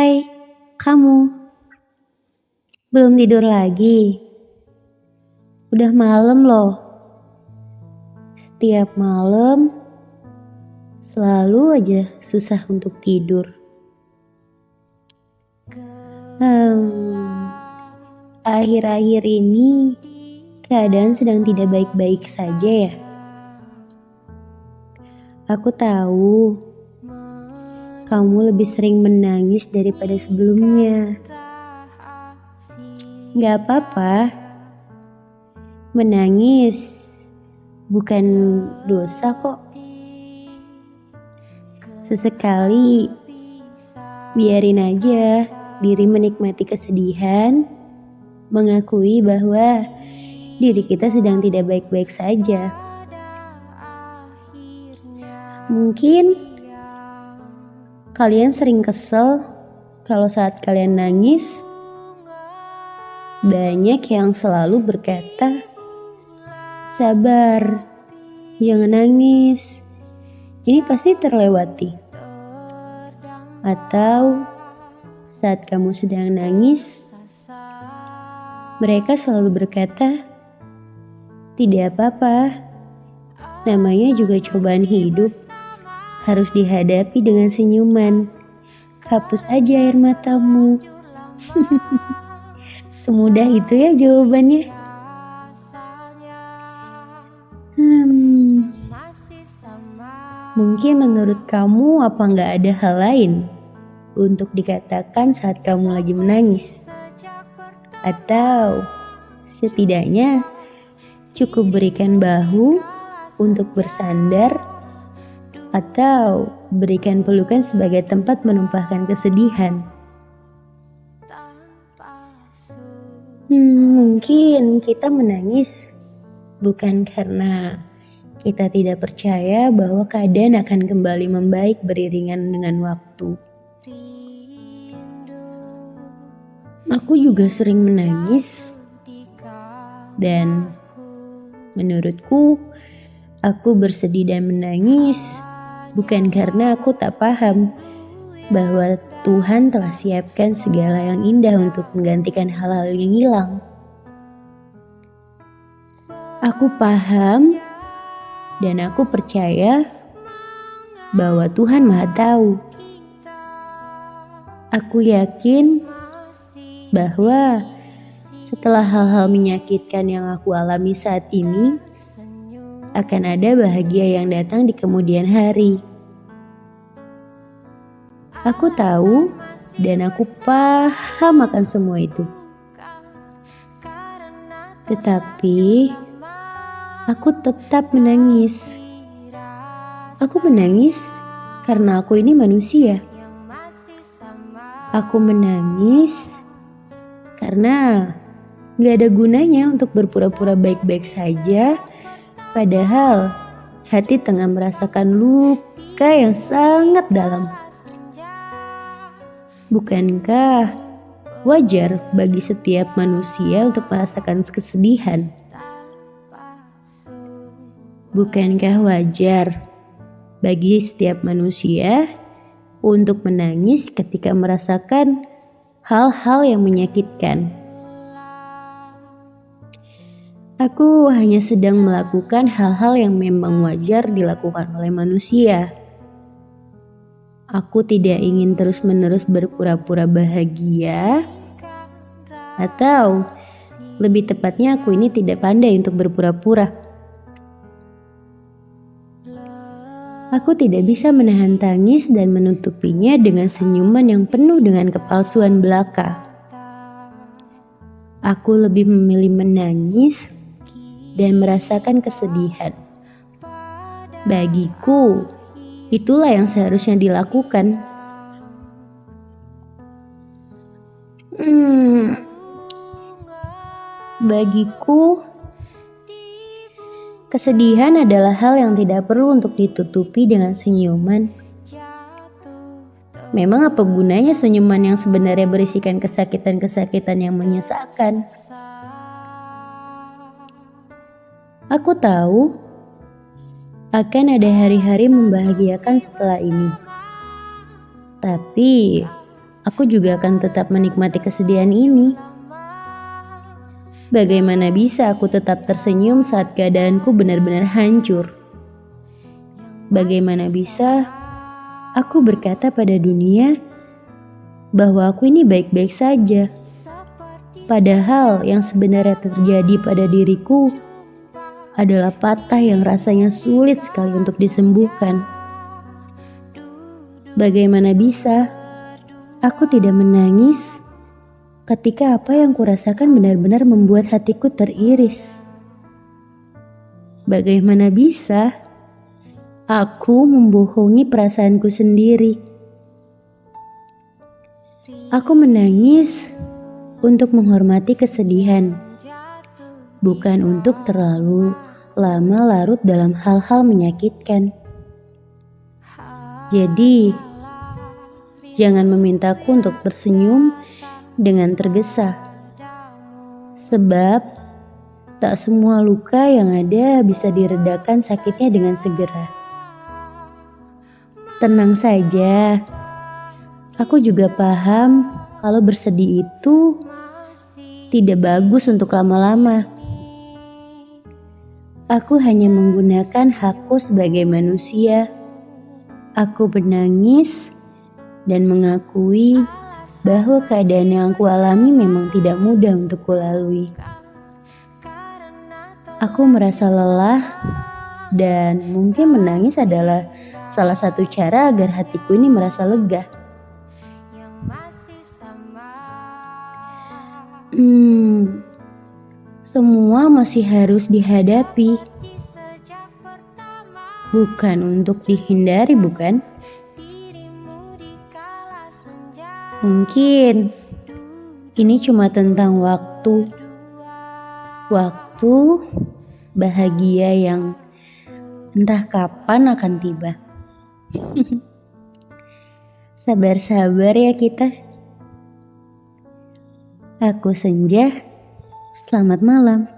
Hai, kamu belum tidur lagi? Udah malam loh. Setiap malam selalu aja susah untuk tidur. Akhir-akhir ini keadaan sedang tidak baik-baik saja ya. Aku tahu kamu lebih sering menangis daripada sebelumnya. Gak apa-apa. Menangis bukan dosa kok. Sesekali biarin aja diri menikmati kesedihan, mengakui bahwa diri kita sedang tidak baik-baik saja. Mungkin kalian sering kesel kalau saat kalian nangis, banyak yang selalu berkata, "Sabar, jangan nangis, ini pasti terlewati." Atau saat kamu sedang nangis, mereka selalu berkata, "Tidak apa-apa, namanya juga cobaan hidup, harus dihadapi dengan senyuman. Hapus aja air matamu." Semudah itu ya jawabannya. Mungkin menurut kamu apa nggak ada hal lain untuk dikatakan saat kamu lagi menangis? Atau setidaknya cukup berikan bahu untuk bersandar, atau berikan pelukan sebagai tempat menumpahkan kesedihan. Mungkin kita menangis bukan karena kita tidak percaya bahwa keadaan akan kembali membaik beriringan dengan waktu. Aku juga sering menangis, dan menurutku aku bersedih dan menangis bukan karena aku tak paham bahwa Tuhan telah siapkan segala yang indah untuk menggantikan hal-hal yang hilang. Aku paham dan aku percaya bahwa Tuhan Maha Tahu. Aku yakin bahwa setelah hal-hal menyakitkan yang aku alami saat ini, akan ada bahagia yang datang di kemudian hari. Aku tahu dan aku paham akan semua itu. Tetapi aku tetap menangis. Aku menangis karena aku ini manusia. Aku menangis karena gak ada gunanya untuk berpura-pura baik-baik saja, padahal hati tengah merasakan luka yang sangat dalam. Bukankah wajar bagi setiap manusia untuk merasakan kesedihan? Bukankah wajar bagi setiap manusia untuk menangis ketika merasakan hal-hal yang menyakitkan? Aku hanya sedang melakukan hal-hal yang memang wajar dilakukan oleh manusia. Aku tidak ingin terus-menerus berpura-pura bahagia, atau lebih tepatnya aku ini tidak pandai untuk berpura-pura. Aku tidak bisa menahan tangis dan menutupinya dengan senyuman yang penuh dengan kepalsuan belaka. Aku lebih memilih menangis dan merasakan kesedihan. Bagiku, itulah yang seharusnya dilakukan. Bagiku, kesedihan adalah hal yang tidak perlu untuk ditutupi dengan senyuman. Memang apa gunanya senyuman yang sebenarnya berisikan kesakitan-kesakitan yang menyesakan? Aku tahu akan ada hari-hari membahagiakan setelah ini. Tapi aku juga akan tetap menikmati kesedihan ini. Bagaimana bisa aku tetap tersenyum saat keadaanku benar-benar hancur? Bagaimana bisa aku berkata pada dunia bahwa aku ini baik-baik saja? Padahal yang sebenarnya terjadi pada diriku adalah patah yang rasanya sulit sekali untuk disembuhkan. Bagaimana bisa aku tidak menangis ketika apa yang kurasakan benar-benar membuat hatiku teriris? Bagaimana bisa aku membohongi perasaanku sendiri? Aku menangis untuk menghormati kesedihan, bukan untuk terlalu lama larut dalam hal-hal menyakitkan. Jadi, jangan memintaku untuk tersenyum dengan tergesa, sebab tak semua luka yang ada bisa diredakan sakitnya dengan segera. Tenang saja, aku juga paham kalau bersedih itu tidak bagus untuk lama-lama. Aku hanya menggunakan hakku sebagai manusia. Aku menangis dan mengakui bahwa keadaan yang aku alami memang tidak mudah untuk kulalui. Aku merasa lelah dan mungkin menangis adalah salah satu cara agar hatiku ini merasa lega. Semua masih harus dihadapi, bukan untuk dihindari, bukan? Mungkin ini cuma tentang waktu bahagia yang entah kapan akan tiba. Sabar-sabar ya kita. Aku Senja, selamat malam.